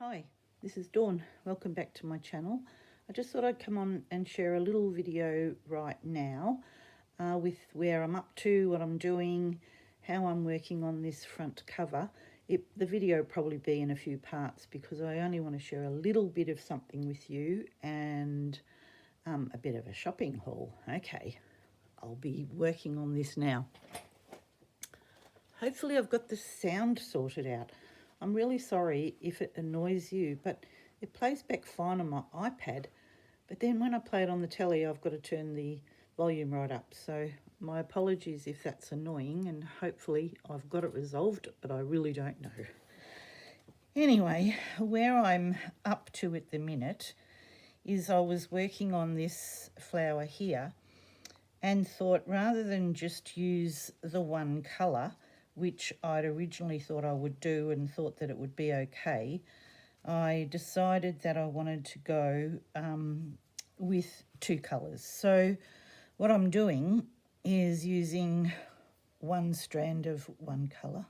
Hi, this is Dawn. Welcome back to my channel. I just thought I'd come on and share a little video right now with where I'm up to, what I'm doing, how I'm working on this front cover. The video will probably be in a few parts because I only want to share a little bit of something with you and a bit of a shopping haul. Okay, I'll be working on this now. Hopefully I've got the sound sorted out. I'm really sorry if it annoys you, but it plays back fine on my iPad. But then when I play it on the telly, I've got to turn the volume right up. So my apologies if that's annoying, and hopefully I've got it resolved, but I really don't know. Anyway, where I'm up to at the minute is I was working on this flower here and thought rather than just use the one colour, which I'd originally thought I would do and thought that it would be okay, I decided that I wanted to go with two colours. So what I'm doing is using one strand of one colour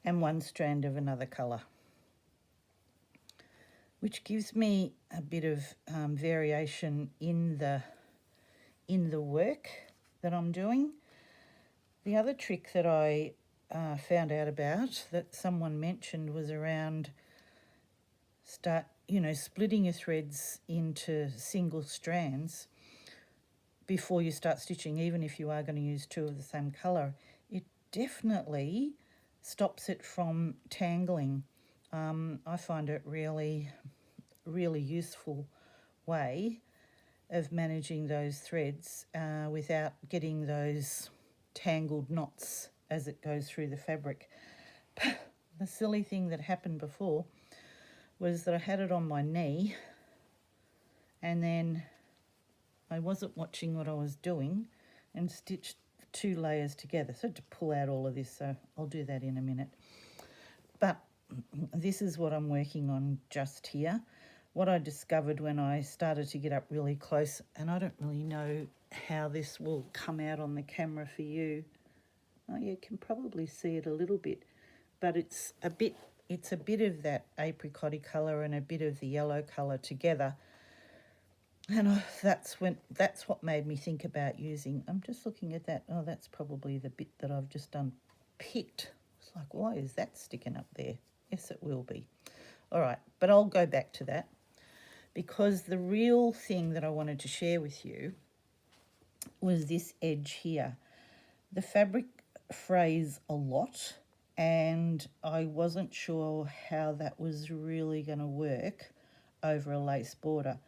and one strand of another colour, which gives me a bit of variation in the work that I'm doing. The other trick that I found out about that someone mentioned was around splitting your threads into single strands before you start stitching, even if you are going to use two of the same colour. It definitely stops it from tangling. I find it really useful way of managing those threads without getting those tangled knots as it goes through the fabric. The silly thing that happened before was that I had it on my knee and then I wasn't watching what I was doing and stitched two layers together. So I had to pull out all of this, so I'll do that in a minute. But this is what I'm working on just here. What I discovered when I started to get up really close, and I don't really know how this will come out on the camera for you. Oh, you can probably see it a little bit, but it's a bit of that apricot-y colour and a bit of the yellow colour together. And that's what made me think about using. I'm just looking at that. Oh, that's probably the bit that I've just unpicked. It's like, why is that sticking up there? Yes, it will be. All right, but I'll go back to that because the real thing that I wanted to share with you was this edge here. The fabric frays a lot and I wasn't sure how that was really going to work over a lace border.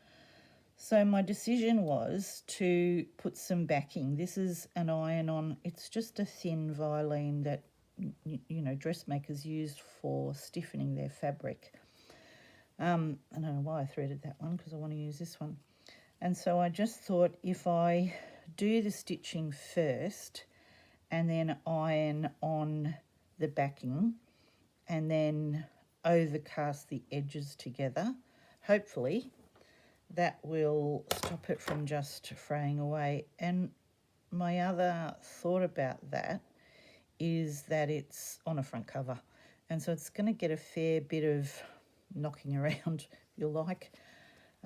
So my decision was to put some backing. This is an iron-on. It's just a thin Vilene that dressmakers use for stiffening their fabric. I don't know why I threaded that one because I want to use this one. And so I just thought if I do the stitching first and then iron on the backing and then overcast the edges together, hopefully that will stop it from just fraying away. And my other thought about that is that it's on a front cover, and so it's going to get a fair bit of knocking around, if you like.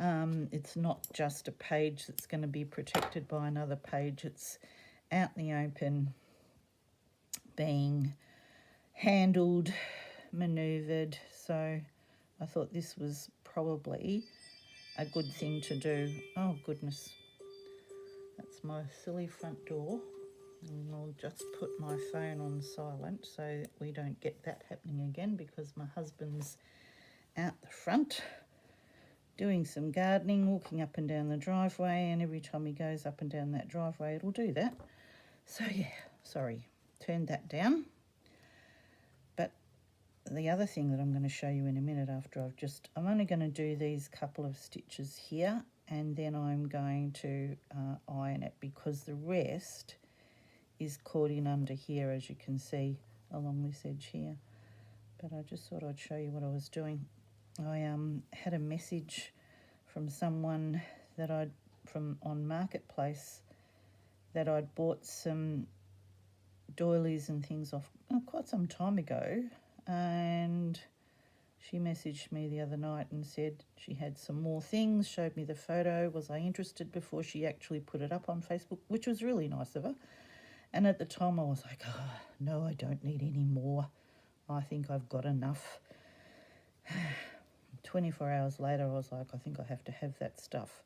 It's not just a page that's going to be protected by another page. It's out in the open, being handled, manoeuvred. So I thought this was probably a good thing to do. Oh goodness, that's my silly front door. And I'll just put my phone on silent so that we don't get that happening again, because my husband's out the front doing some gardening, walking up and down the driveway, and every time he goes up and down that driveway it'll do that. So yeah, sorry, turned that down. But the other thing that I'm going to show you in a minute after I'm only going to do these couple of stitches here and then I'm going to iron it, because the rest is caught in under here, as you can see along this edge here. But I just thought I'd show you what I was doing. I had a message from someone that on Marketplace that I'd bought some doilies and things off quite some time ago, and She messaged me the other night and said she had some more things, showed me the photo. Was I interested before she actually put it up on Facebook, which was really nice of her. And at the time I was like, oh, no, I don't need any more. I think I've got enough. 24 hours later, I was like, I think I have to have that stuff.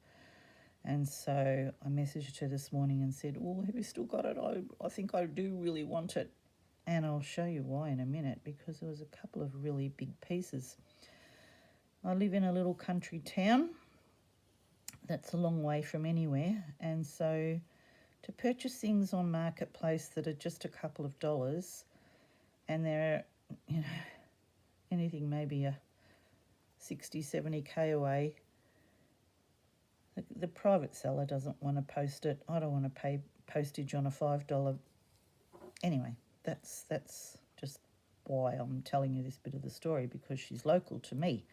And so I messaged her this morning and said, oh, have you still got it? I think I do really want it. And I'll show you why in a minute, because there was a couple of really big pieces. I live in a little country town that's a long way from anywhere. And so to purchase things on Marketplace that are just a couple of dollars, and they're, anything maybe a 60, 70k away, the private seller doesn't want to post it. I don't want to pay postage on a $5. Anyway, that's just why I'm telling you this bit of the story, because she's local to me.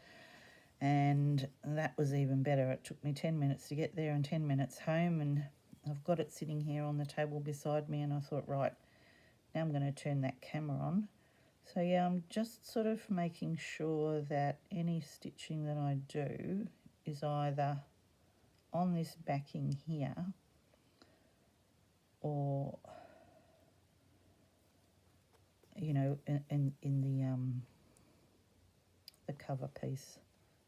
And that was even better. It took me 10 minutes to get there and 10 minutes home, and I've got it sitting here on the table beside me, and I thought, right, now I'm going to turn that camera on. So yeah, I'm just sort of making sure that any stitching that I do is either on this backing here or, in the cover piece.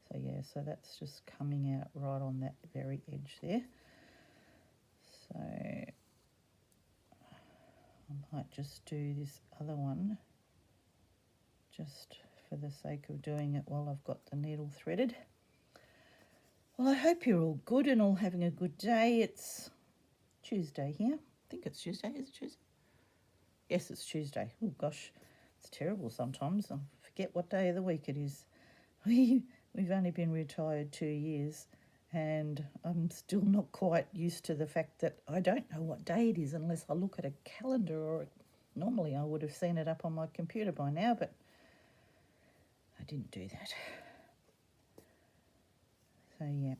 So yeah, so that's just coming out right on that very edge there. So I might just do this other one just for the sake of doing it while I've got the needle threaded. Well, I hope you're all good and all having a good day. It's Tuesday here. I think it's Tuesday. Is it Tuesday? Yes, it's Tuesday. Oh gosh, it's terrible sometimes. I forget what day of the week it is. We've only been retired 2 years, and I'm still not quite used to the fact that I don't know what day it is unless I look at a calendar, or normally I would have seen it up on my computer by now, but I didn't do that. So yeah,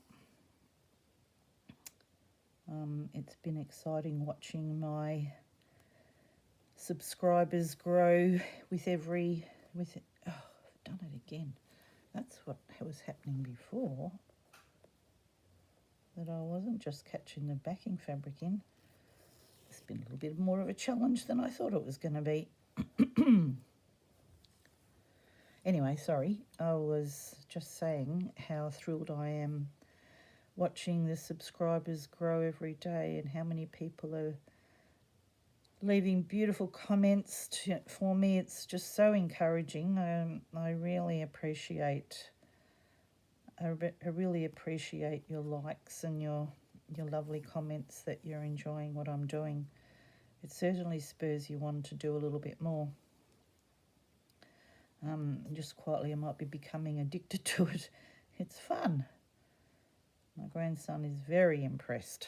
it's been exciting watching my subscribers grow with oh, I've done it again. That's what was happening before, that I wasn't just catching the backing fabric in. It's been a little bit more of a challenge than I thought it was going to be. Anyway, sorry, I was just saying how thrilled I am watching the subscribers grow every day, and how many people are leaving beautiful comments for me. It's just so encouraging. I really appreciate your likes and your lovely comments that you're enjoying what I'm doing. It certainly spurs you on to do a little bit more. Just quietly, I might be becoming addicted to it. It's fun. My grandson is very impressed.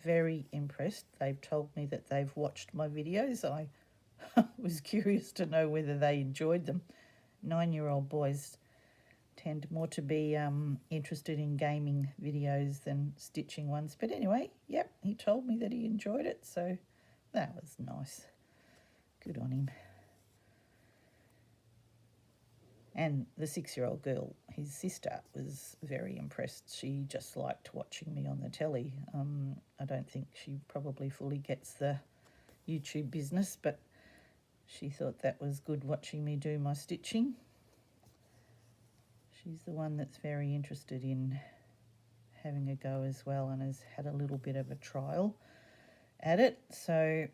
Very impressed. They've told me that they've watched my videos. I was curious to know whether they enjoyed them. 9-year-old boys tend more to be interested in gaming videos than stitching ones. But anyway, yep, he told me that he enjoyed it, so that was nice. Good on him. And the 6-year-old girl, his sister, was very impressed. She just liked watching me on the telly. I don't think she probably fully gets the YouTube business, but she thought that was good, watching me do my stitching. She's the one that's very interested in having a go as well, and has had a little bit of a trial at it. So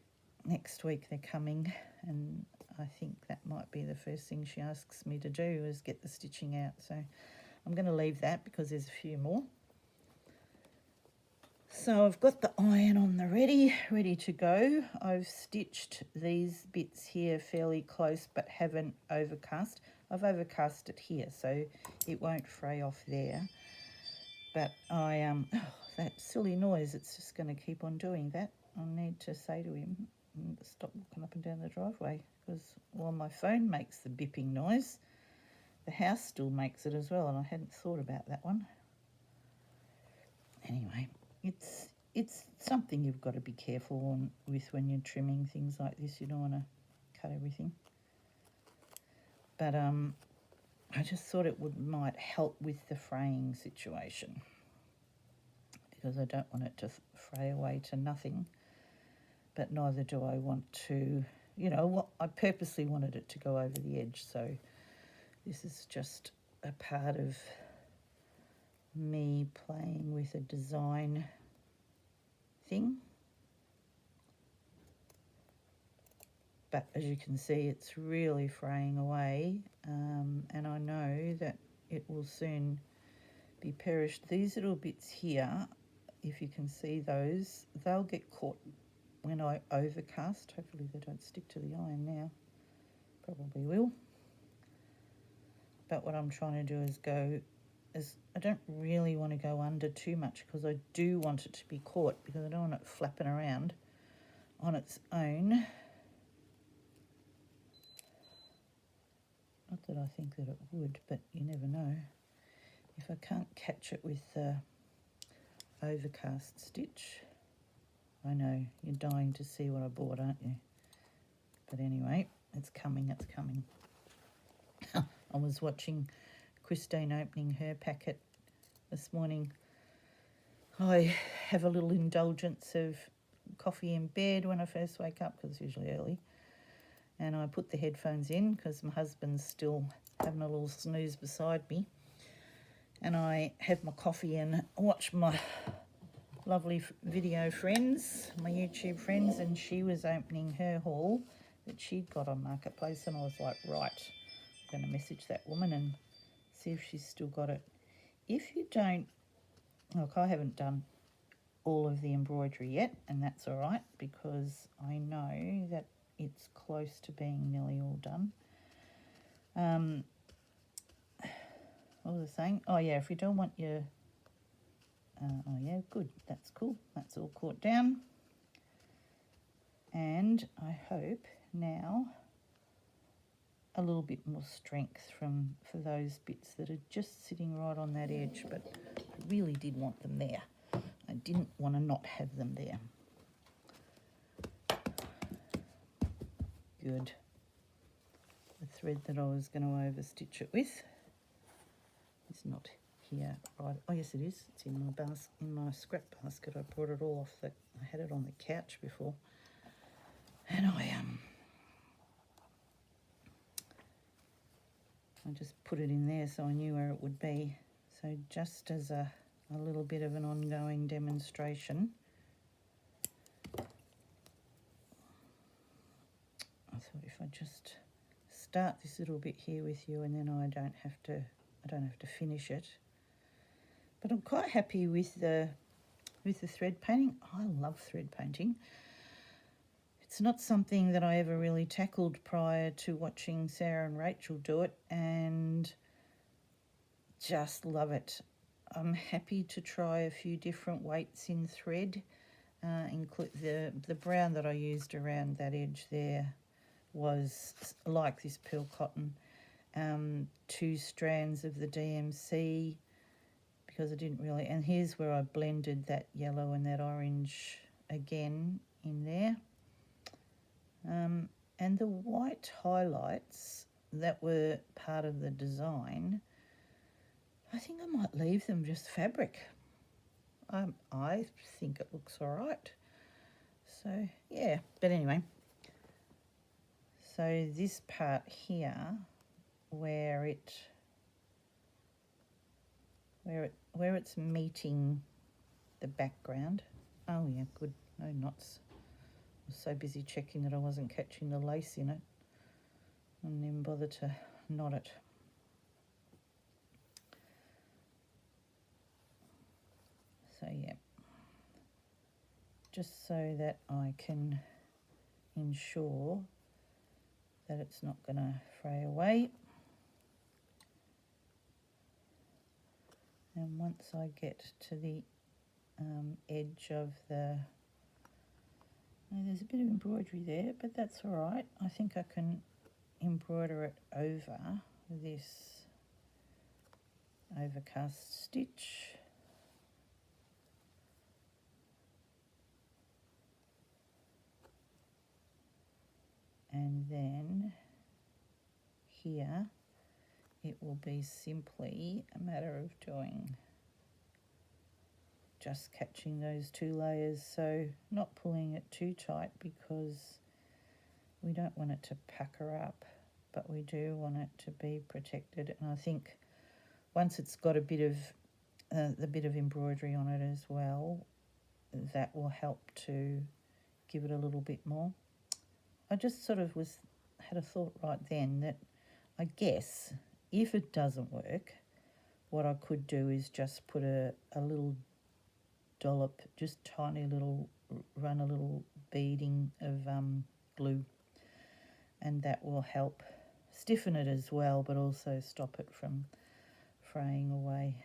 next week they're coming, and I think that might be the first thing she asks me to do, is get the stitching out. So I'm going to leave that because there's a few more. So I've got the iron on the ready to go. I've stitched these bits here fairly close but haven't overcast. I've overcast it here so it won't fray off there. But that silly noise, it's just going to keep on doing that. I need to say to him, stop walking up and down the driveway, because while my phone makes the bipping noise, the house still makes it as well, and I hadn't thought about that one. Anyway, it's something you've got to be careful with when you're trimming things like this. You don't want to cut everything. But I just thought it might help with the fraying situation, because I don't want it to fray away to nothing, but neither do I want to, I purposely wanted it to go over the edge, so this is just a part of me playing with a design thing. But as you can see, it's really fraying away, and I know that it will soon be perished. These little bits here, if you can see those, they'll get caught when I overcast. Hopefully they don't stick to the iron now. Probably will. But what I'm trying to do is I don't really want to go under too much, because I do want it to be caught, because I don't want it flapping around on its own. Not that I think that it would, but you never know. If I can't catch it with the overcast stitch. I know, you're dying to see what I bought, aren't you? But anyway, it's coming, it's coming. I was watching Christine opening her packet this morning. I have a little indulgence of coffee in bed when I first wake up, because it's usually early. And I put the headphones in because my husband's still having a little snooze beside me. And I have my coffee and watch my lovely video friends, my YouTube friends, and she was opening her haul that she'd got on Marketplace, and I was like, right, I'm going to message that woman and see if she's still got it. If you don't, look, I haven't done all of the embroidery yet, and that's all right, because I know that it's close to being nearly all done. What was I saying? Oh yeah, if you don't want your oh yeah, good, that's cool, that's all caught down. And I hope now a little bit more strength for those bits that are just sitting right on that edge, but I really did want them there. I didn't want to not have them there. Good. The thread that I was going to overstitch it with is not here. Right. Oh yes, it is. It's in my scrap basket. I brought it all off. I had it on the couch before, and I just put it in there so I knew where it would be. So just as a little bit of an ongoing demonstration, I thought if I just start this little bit here with you, and then I don't have to finish it. But I'm quite happy with the thread painting. I love thread painting. It's not something that I ever really tackled prior to watching Sarah and Rachel do it, and just love it. I'm happy to try a few different weights in thread. Include the brown that I used around that edge there was like this pearl cotton. 2 strands of the DMC, because I didn't really, and here's where I blended that yellow and that orange again in there. And the white highlights that were part of the design, I think I might leave them just fabric. I think it looks all right. So yeah, but anyway, so this part here where it's meeting the background. Oh yeah, good, no knots. I was so busy checking that I wasn't catching the lace in it, and then bother to knot it. So yeah, just so that I can ensure that it's not going to fray away. And once I get to the edge of the, there's a bit of embroidery there, but that's all right. I think I can embroider it over this overcast stitch. And then here it will be simply a matter of doing just catching those 2 layers, so not pulling it too tight because we don't want it to pucker up, but we do want it to be protected. And I think once it's got a bit of the bit of embroidery on it as well, that will help to give it a little bit more. I just sort of had a thought right then that I guess if it doesn't work, what I could do is just put a little dollop, just tiny little, run a little beading of glue, and that will help stiffen it as well, but also stop it from fraying away.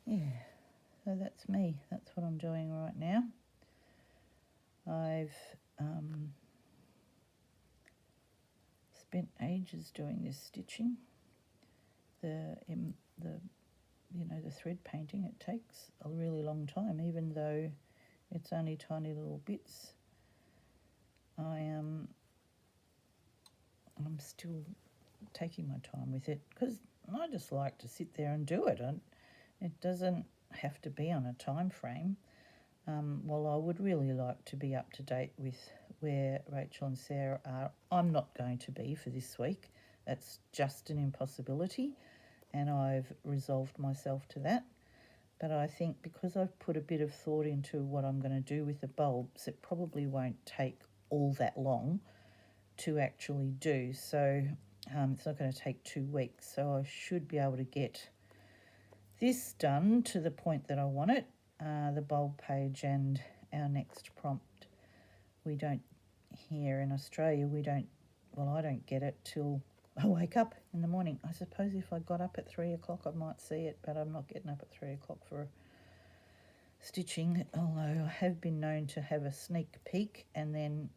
Yeah, so that's me. That's what I'm doing right now. I've spent ages doing this stitching. The thread painting, it takes a really long time, even though it's only tiny little bits. I'm still taking my time with it because I just like to sit there and do it. And it doesn't have to be on a time frame. Well, I would really like to be up to date with where Rachel and Sarah are. I'm not going to be for this week. That's just an impossibility, and I've resolved myself to that. But I think because I've put a bit of thought into what I'm going to do with the bulbs, it probably won't take all that long to actually do. So it's not going to take 2 weeks. So I should be able to get this done to the point that I want it, the bulb page and our next prompt. We don't, here in Australia, I don't get it till I wake up in the morning. I suppose if I got up at 3 o'clock I might see it, but I'm not getting up at 3 o'clock for stitching, although I have been known to have a sneak peek and then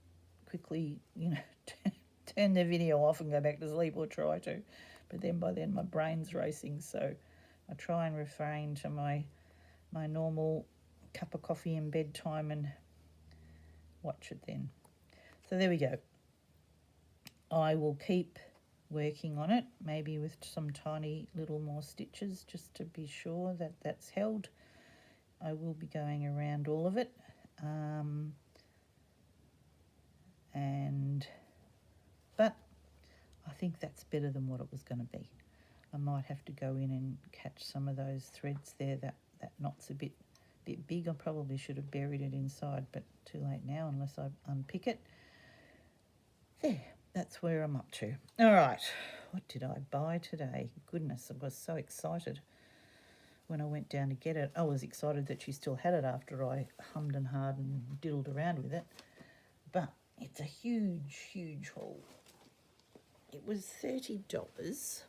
quickly, turn the video off and go back to sleep, or try to. But then by then my brain's racing, so I try and refrain to my normal cup of coffee in bedtime and watch it then. So there we go. I will keep working on it, maybe with some tiny little more stitches just to be sure that that's held. I will be going around all of it. But I think that's better than what it was going to be. I might have to go in and catch some of those threads there. That knot's a bit big. I probably should have buried it inside, but too late now unless I unpick it. There, that's where I'm up to. All right, what did I buy today? Goodness, I was so excited when I went down to get it. I was excited that she still had it after I hummed and hawed and diddled around with it. But it's a huge haul. It was $30,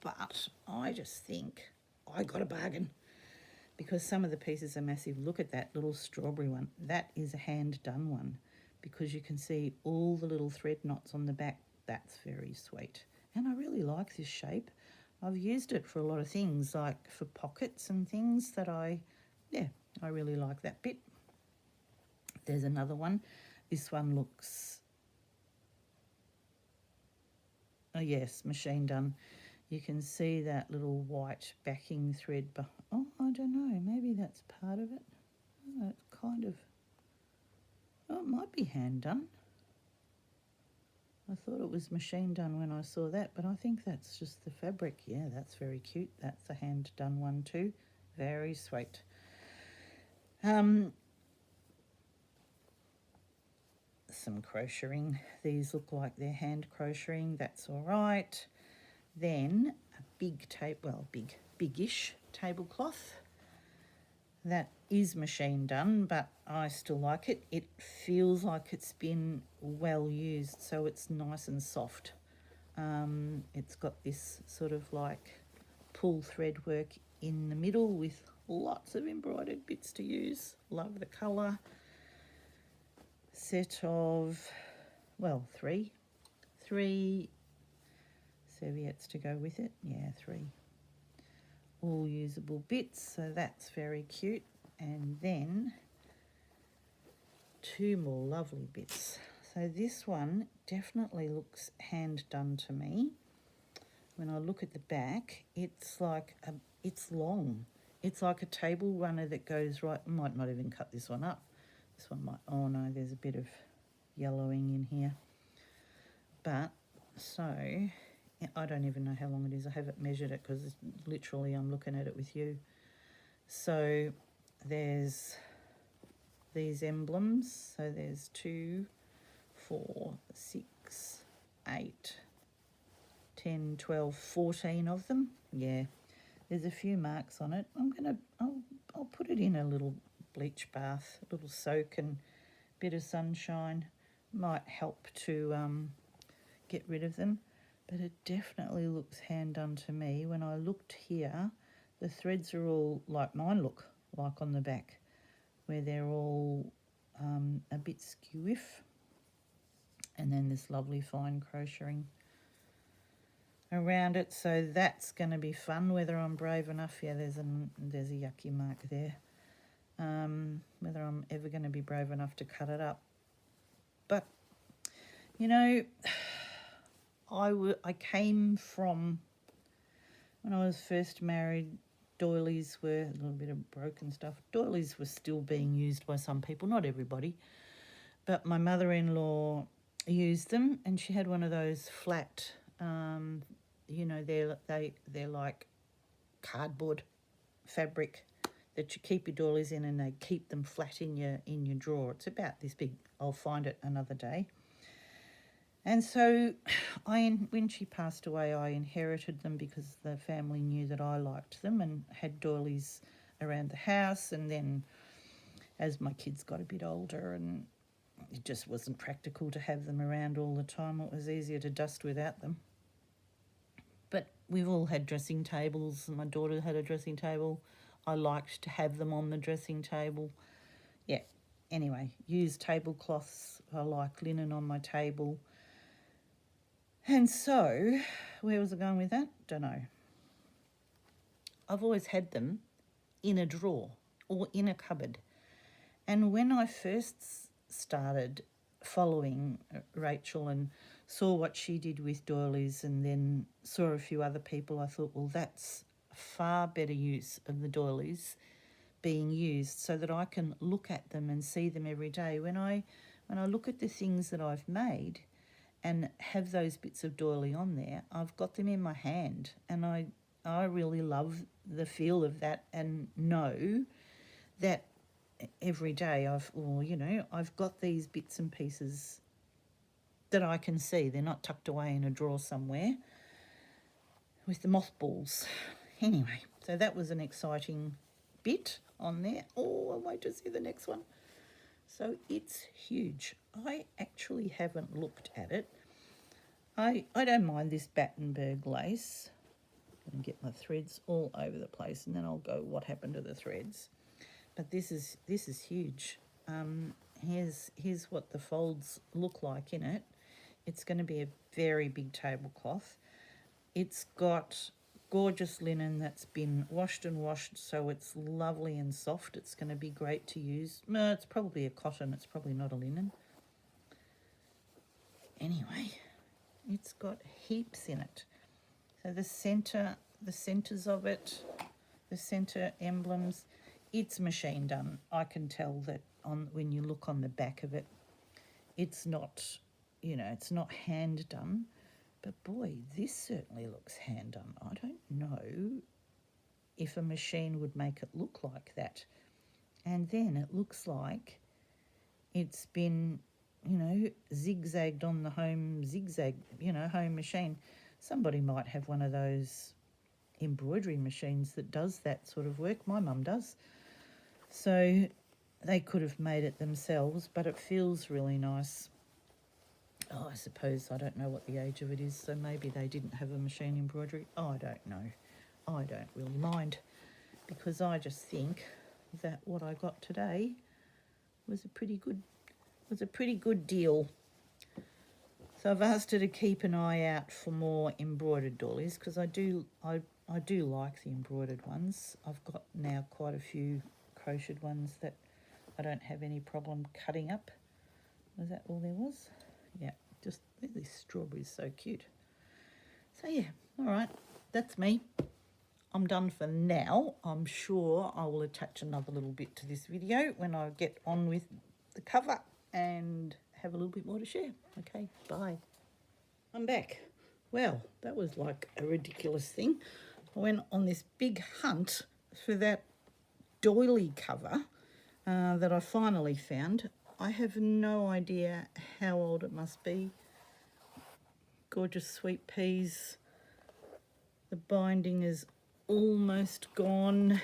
but I just think I got a bargain because some of the pieces are massive. Look at that little strawberry one. That is a hand-done one because you can see all the little thread knots on the back. That's very sweet. And I really like this shape. I've used it for a lot of things, like for pockets and things that I really like that bit. There's another one. This one looks, oh yes, machine done. You can see that little white backing thread. Oh, I don't know, maybe that's part of it. Oh, it's kind of, oh, it might be hand done. I thought it was machine done when I saw that, but I think that's just the fabric. Yeah, that's very cute. That's a hand done one too. Very sweet. Some crocheting. These look like they're hand crocheting. That's all right. Then a big-ish tablecloth. That is machine done, but I still like it. It feels like it's been well used, so it's nice and soft. It's got this sort of like pull thread work in the middle with lots of embroidered bits to use. Love the colour. Set of, well, three serviettes to go with it. Yeah, 3. All usable bits, so that's very cute. And then 2 more lovely bits. So this one definitely looks hand done to me. When I look at the back, it's like it's long. It's like a table runner that goes right. I might not even cut this one up. This one might. Oh no, there's a bit of yellowing in here. But so I don't even know how long it is. I haven't measured it because literally I'm looking at it with you. So there's these emblems. So there's 2, 4, 6, 8, 10, 12, 14 of them. Yeah, there's a few marks on it. I'll put it in a little bleach bath, a little soak and bit of sunshine. Might help to get rid of them. But it definitely looks hand done to me. When I looked here, the threads are all like mine look like on the back, where they're all a bit skewiff. And then this lovely fine crocheting around it. So that's going to be fun. Whether I'm brave enough, yeah, there's a yucky mark there. Whether I'm ever going to be brave enough to cut it up. But, you know, I came from, when I was first married, doilies were a little bit of broken stuff. Doilies were still being used by some people, not everybody. But my mother-in-law used them, and she had one of those flat, you know, they're like cardboard fabric that you keep your doilies in, and they keep them flat in your drawer. It's about this big. I'll find it another day. And so when she passed away, I inherited them because the family knew that I liked them and had doilies around the house. And then as my kids got a bit older, and it just wasn't practical to have them around all the time, it was easier to dust without them. But we've all had dressing tables. My daughter had a dressing table. I liked to have them on the dressing table. Yeah, anyway, use tablecloths. I like linen on my table. And so, where was I going with that? Don't know. I've always had them in a drawer or in a cupboard. And when I first started following Rachel and saw what she did with doilies, and then saw a few other people, I thought, well, that's far better use of the doilies being used, so that I can look at them and see them every day. When I look at the things that I've made and have those bits of doily on there, I've got them in my hand, and I really love the feel of that, and know that every day I've got these bits and pieces that I can see. They're not tucked away in a drawer somewhere with the mothballs. Anyway, so that was an exciting bit on there. Oh, I'll wait to see the next one. So it's huge. I actually haven't looked at it. I don't mind this Battenberg lace. I'm going to get my threads all over the place, and then I'll go, what happened to the threads? But this is huge. Here's what the folds look like in it. It's going to be a very big tablecloth. It's got gorgeous linen that's been washed and washed, so it's lovely and soft. It's going to be great to use. No, it's probably a cotton. It's probably not a linen. Anyway, it's got heaps in it. So the centers of it, the center emblems, it's machine done. I can tell that when you look on the back of it, it's not, it's not hand done. But boy, this certainly looks hand done. I don't know if a machine would make it look like that. And then it looks like it's been, zigzagged on the home home machine. Somebody might have one of those embroidery machines that does that sort of work. My mum does. So they could have made it themselves, but it feels really nice. Oh, I suppose I don't know what the age of it is, so maybe they didn't have a machine embroidery. I don't know. I don't really mind, because I just think that what I got today was a pretty good deal. So I've asked her to keep an eye out for more embroidered doilies, because I do like the embroidered ones. I've got now quite a few crocheted ones that I don't have any problem cutting up. Was that all there was? Yeah, just this strawberry is so cute. So yeah, all right, that's me. I'm done for now. I'm sure I will attach another little bit to this video when I get on with the cover and have a little bit more to share. Okay, bye. I'm back. Well, that was like a ridiculous thing. I went on this big hunt for that doily cover that I finally found. I have no idea how old it must be. Gorgeous sweet peas. The binding is almost gone.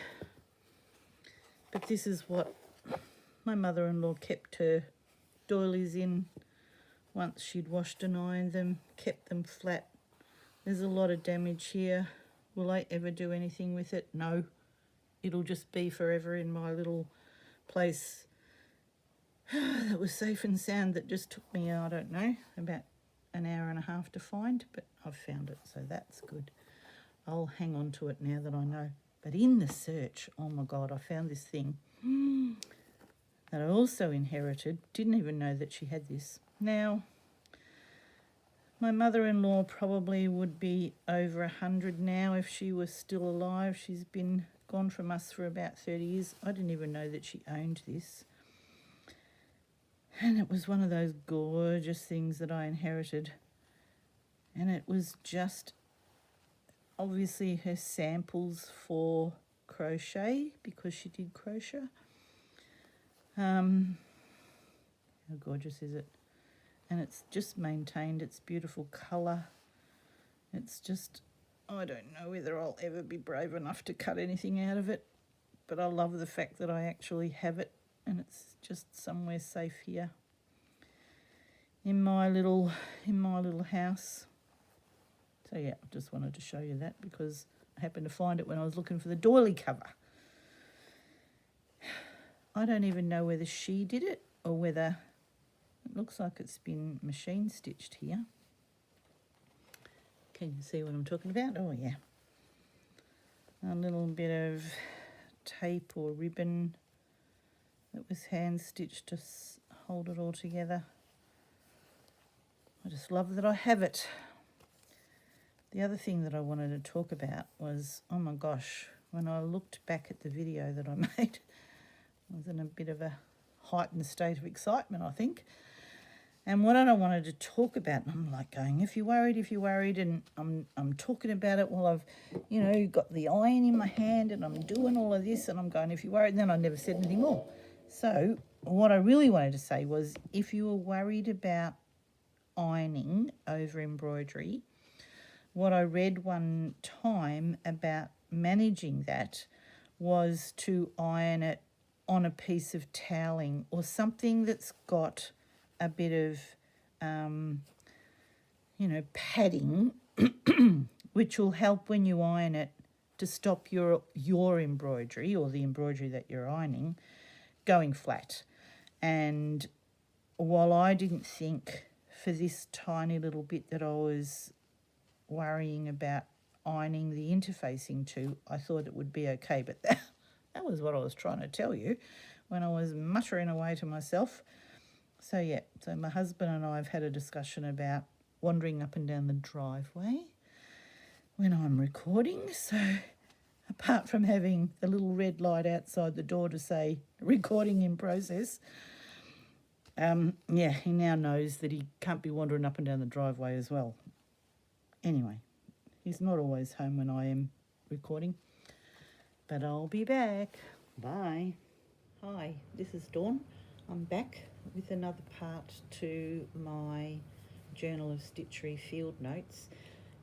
But this is what my mother-in-law kept her doilies in. Once she'd washed and ironed them, kept them flat. There's a lot of damage here. Will I ever do anything with it? No. It'll just be forever in my little place that was safe and sound that just took me, I don't know, about an hour and a half to find, but I've found it, so that's good. I'll hang on to it now that I know. But in the search, oh my God, I found this thing that I also inherited. Didn't even know that she had this. Now, my mother-in-law probably would be over 100 now if she was still alive. She's been gone from us for about 30 years. I didn't even know that she owned this. And it was one of those gorgeous things that I inherited. And it was just obviously her samples for crochet, because she did crochet. How gorgeous is it? And it's just maintained its beautiful colour. It's just, I don't know whether I'll ever be brave enough to cut anything out of it, but I love the fact that I actually have it, and it's just somewhere safe here in my little house. So yeah, I just wanted to show you that because I happened to find it when I was looking for the doily cover. I don't even know whether she did it or whether it looks like it's been machine stitched here. Can you see what I'm talking about? Oh yeah. A little bit of tape or ribbon that was hand stitched to hold it all together. I just love that I have it. The other thing that I wanted to talk about was, oh my gosh, when I looked back at the video that I made, I was in a bit of a heightened state of excitement, I think. And what I wanted to talk about, and I'm like going, if you're worried, and I'm talking about it while I've, got the iron in my hand and I'm doing all of this, and I'm going, if you're worried, and then I never said anything more. So what I really wanted to say was, if you were worried about ironing over embroidery, what I read one time about managing that was to iron it on a piece of toweling or something that's got a bit of, padding, which will help when you iron it to stop your embroidery or the embroidery that you're ironing going flat. And while I didn't think for this tiny little bit that I was worrying about ironing the interfacing to, I thought it would be okay, but that was what I was trying to tell you when I was muttering away to myself. So yeah, so my husband and I have had a discussion about wandering up and down the driveway when I'm recording. So apart from having the little red light outside the door to say recording in process, he now knows that he can't be wandering up and down the driveway as well. Anyway, he's not always home when I am recording, but I'll be back. Bye. Hi, this is Dawn. I'm back with another part to my Journal of Stitchery field notes.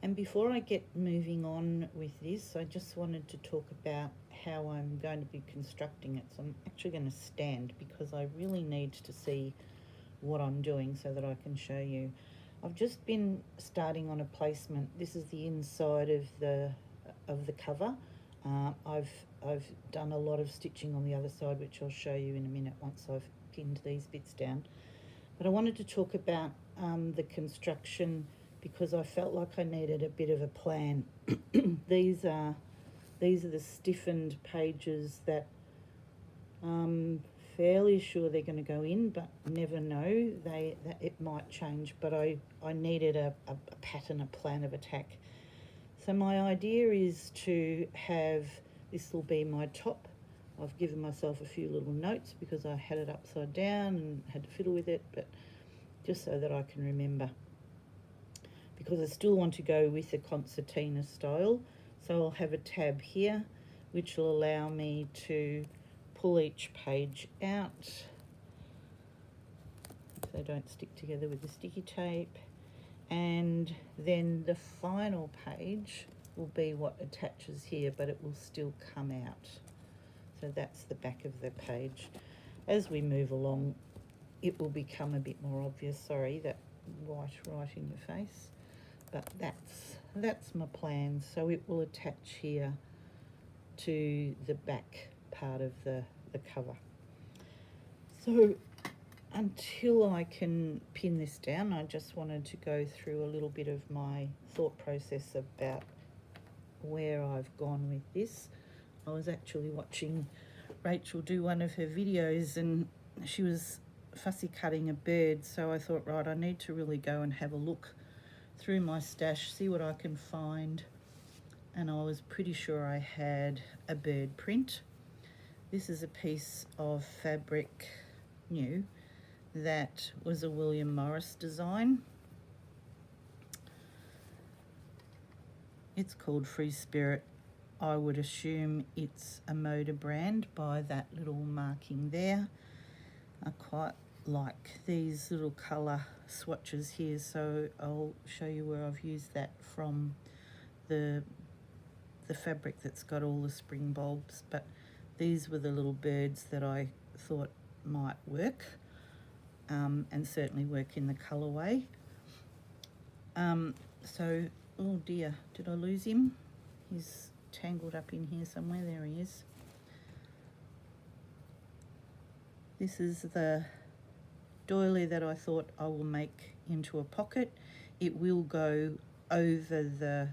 And before I get moving on with this, I just wanted to talk about how I'm going to be constructing it. So I'm actually going to stand because I really need to see what I'm doing so that I can show you. I've just been starting on a placement. This is the inside of the cover. I've done a lot of stitching on the other side, which I'll show you in a minute once I've pinned these bits down. But I wanted to talk about the construction because I felt like I needed a bit of a plan. These are the stiffened pages that fairly sure they're going to go in, but never know. It might change, but I needed a pattern, a plan of attack. So my idea is to have, this will be my top. I've given myself a few little notes because I had it upside down and had to fiddle with it, but just so that I can remember. Because I still want to go with the concertina style, so I'll have a tab here which will allow me to pull each page out if they don't stick together with the sticky tape, and then the final page will be what attaches here, but it will still come out. So that's the back of the page. As we move along, it will become a bit more obvious. Sorry, that white right in your face, but that's my plan. So it will attach here to the back part of the cover. So until I can pin this down, I just wanted to go through a little bit of my thought process about where I've gone with this. I was actually watching Rachel do one of her videos and she was fussy cutting a bird, so I thought, right, I need to really go and have a look through my stash, see what I can find, and I was pretty sure I had a bird print. This is a piece of fabric, new, that was a William Morris design. It's called Free Spirit. I would assume it's a Moda brand by that little marking there. I quite like these little colour swatches here, so I'll show you where I've used that from the fabric that's got all the spring bulbs, but these were the little birds that I thought might work, and certainly work in the colourway. So, oh dear, did I lose him? He's tangled up in here somewhere. There he is. This is the doily that I thought I will make into a pocket. It will go over the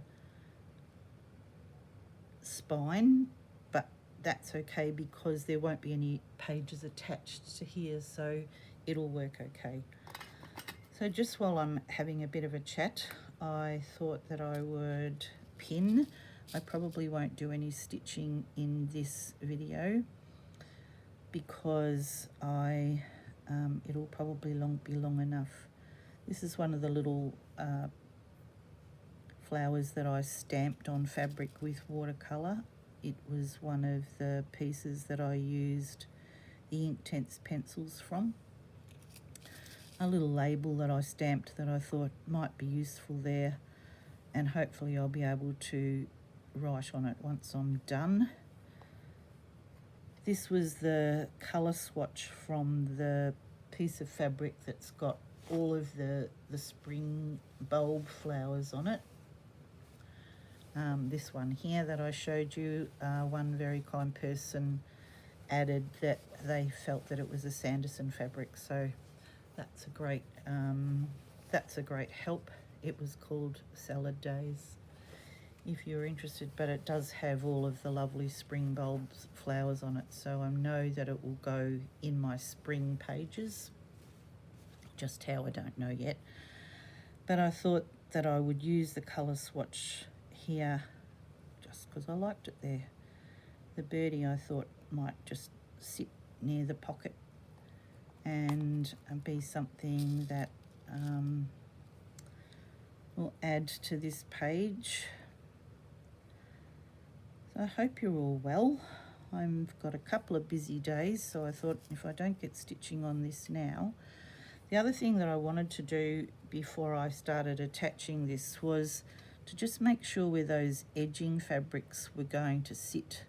spine, but that's okay because there won't be any pages attached to here, so it'll work okay. So just while I'm having a bit of a chat, I thought that I would pin. I probably won't do any stitching in this video because it'll probably be long enough. This is one of the little flowers that I stamped on fabric with watercolour. It was one of the pieces that I used the Inktense pencils from. A little label that I stamped that I thought might be useful there, and hopefully I'll be able to write on it once I'm done. This was the colour swatch from the piece of fabric that's got all of the spring bulb flowers on it. This one here that I showed you, one very kind person added that they felt that it was a Sanderson fabric, so that's a great help. It was called Salad Days, if you're interested, but it does have all of the lovely spring bulbs flowers on it, so I know that it will go in my spring pages. Just how, I don't know yet, but I thought that I would use the colour swatch here just because I liked it there. The birdie I thought might just sit near the pocket and be something that will add to this page. So I hope you're all well. I've got a couple of busy days, so I thought if I don't get stitching on this now. The other thing that I wanted to do before I started attaching this was to just make sure where those edging fabrics were going to sit,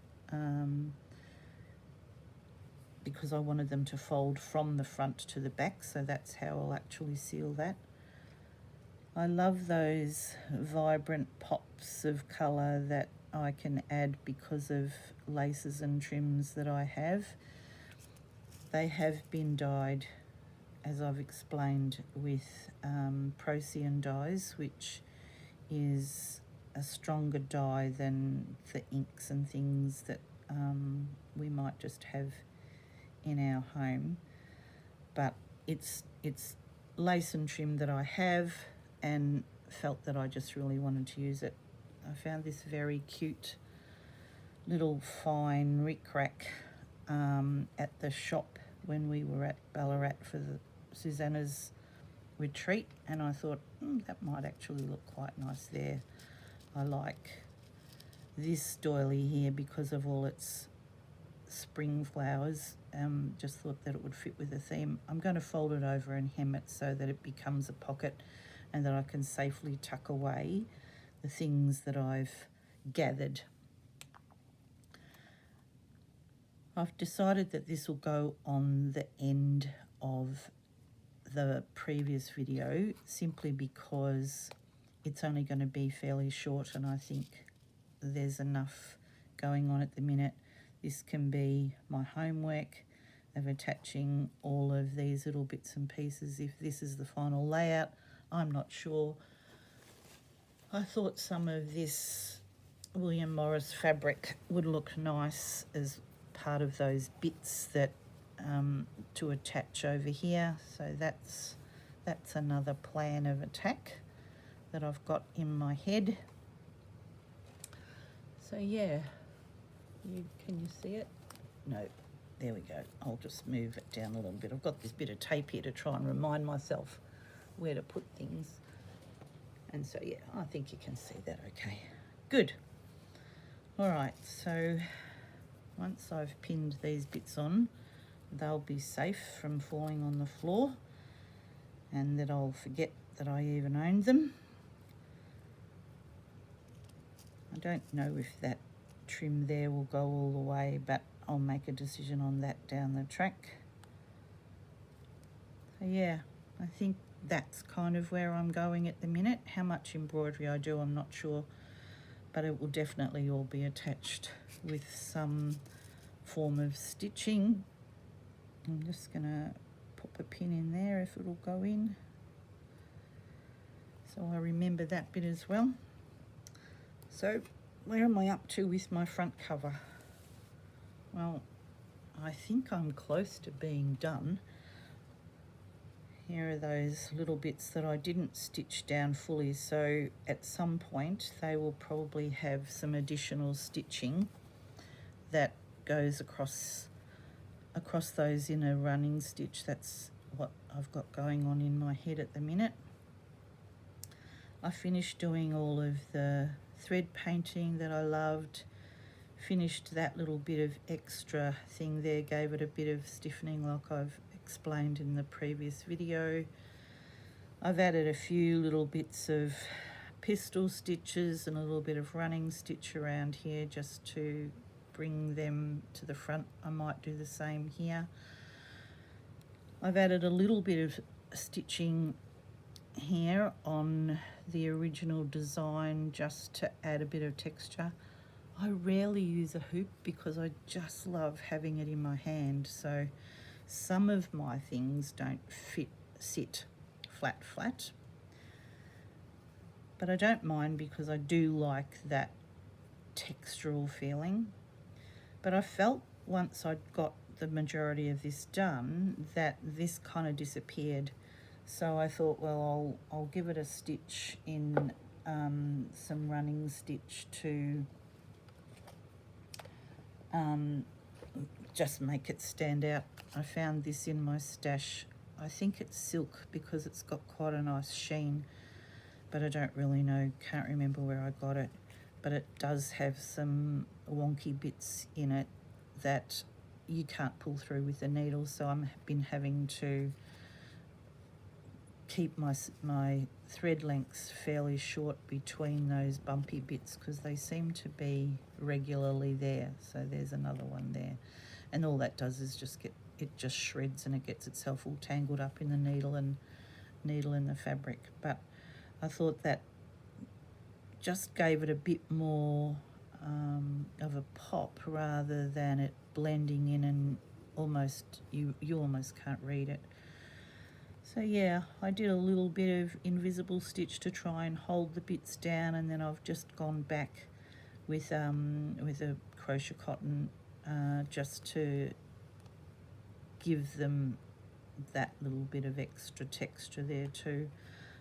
because I wanted them to fold from the front to the back, so that's how I'll actually seal that. I love those vibrant pops of colour that I can add because of laces and trims that I have. They have been dyed, as I've explained, with Procyon dyes, which is a stronger dye than the inks and things that we might just have in our home, but it's lace and trim that I have, and felt that I just really wanted to use it. I found this very cute little fine ric-rac at the shop when we were at Ballarat for the Susanna's retreat, and I thought that might actually look quite nice there. I like this doily here because of all its spring flowers. Just thought that it would fit with the theme. I'm going to fold it over and hem it so that it becomes a pocket and that I can safely tuck away the things that I've gathered. I've decided that this will go on the end of the previous video simply because it's only going to be fairly short, and I think there's enough going on at the minute. This can be my homework of attaching all of these little bits and pieces. If this is the final layout, I'm not sure. I thought some of this William Morris fabric would look nice as part of those bits that to attach over here. So that's another plan of attack that I've got in my head. So yeah, can you see it? No, there we go. I'll just move it down a little bit. I've got this bit of tape here to try and remind myself where to put things. And so yeah, I think you can see that okay. Good. All right, so once I've pinned these bits on, they'll be safe from falling on the floor, and that I'll forget that I even owned them. I don't know if that trim there will go all the way, but I'll make a decision on that down the track. So yeah, I think that's kind of where I'm going at the minute. How much embroidery I do, I'm not sure, but it will definitely all be attached with some form of stitching. I'm just going to pop a pin in there if it'll go in, so I remember that bit as well. So where am I up to with my front cover? Well, I think I'm close to being done. Here are those little bits that I didn't stitch down fully, so at some point they will probably have some additional stitching that goes across those in a running stitch. That's what I've got going on in my head at the minute. I finished doing all of the thread painting that I loved, finished that little bit of extra thing there, gave it a bit of stiffening like I've explained in the previous video. I've added a few little bits of pistol stitches and a little bit of running stitch around here just to bring them to the front. I might do the same here. I've added a little bit of stitching here on the original design just to add a bit of texture. I rarely use a hoop because I just love having it in my hand, so some of my things don't sit flat, but I don't mind because I do like that textural feeling. But I felt once I'd got the majority of this done that this kind of disappeared, so I thought, well, I'll give it a stitch in some running stitch to just make it stand out. I found this in my stash. I think it's silk because it's got quite a nice sheen, but I don't really know, can't remember where I got it. But it does have some wonky bits in it that you can't pull through with the needle, so I've been having to keep my thread lengths fairly short between those bumpy bits because they seem to be regularly there. So there's another one there, and all that does is it just shreds and it gets itself all tangled up in the needle and the fabric. But I thought that just gave it a bit more of a pop rather than it blending in and you almost can't read it. So yeah, I did a little bit of invisible stitch to try and hold the bits down, and then I've just gone back with a crochet cotton just to give them that little bit of extra texture there too.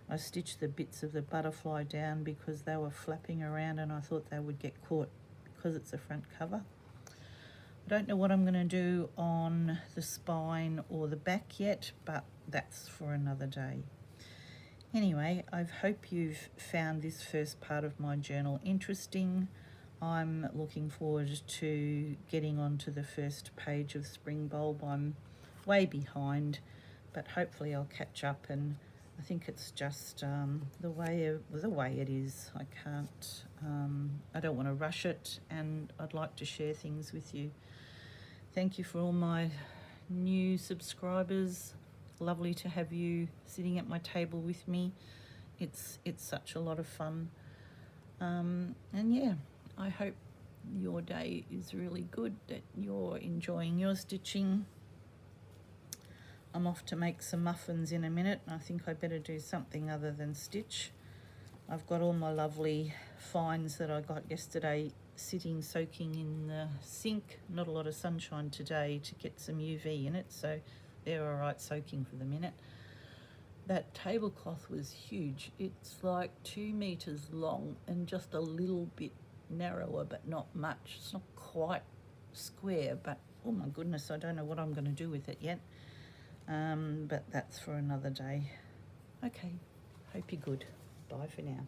I stitched the bits of the butterfly down because they were flapping around and I thought they would get caught because it's a front cover. I don't know what I'm going to do on the spine or the back yet, but that's for another day. Anyway, I hope you've found this first part of my journal interesting. I'm looking forward to getting onto the first page of Spring Bulb. I'm way behind, but hopefully I'll catch up, and I think it's just the way it is. I can't, I don't want to rush it, and I'd like to share things with you. Thank you for all my new subscribers. Lovely to have you sitting at my table with me. It's such a lot of fun. And yeah, I hope your day is really good, that you're enjoying your stitching. I'm off to make some muffins in a minute. I think I better do something other than stitch. I've got all my lovely finds that I got yesterday sitting soaking in the sink. Not a lot of sunshine today to get some UV in it, so they're all right soaking for the minute. That tablecloth was huge. It's like 2 meters long and just a little bit narrower, but not much. It's not quite square, but oh my goodness, I don't know what I'm going to do with it yet. But that's for another day. Okay, hope you're good. Bye for now.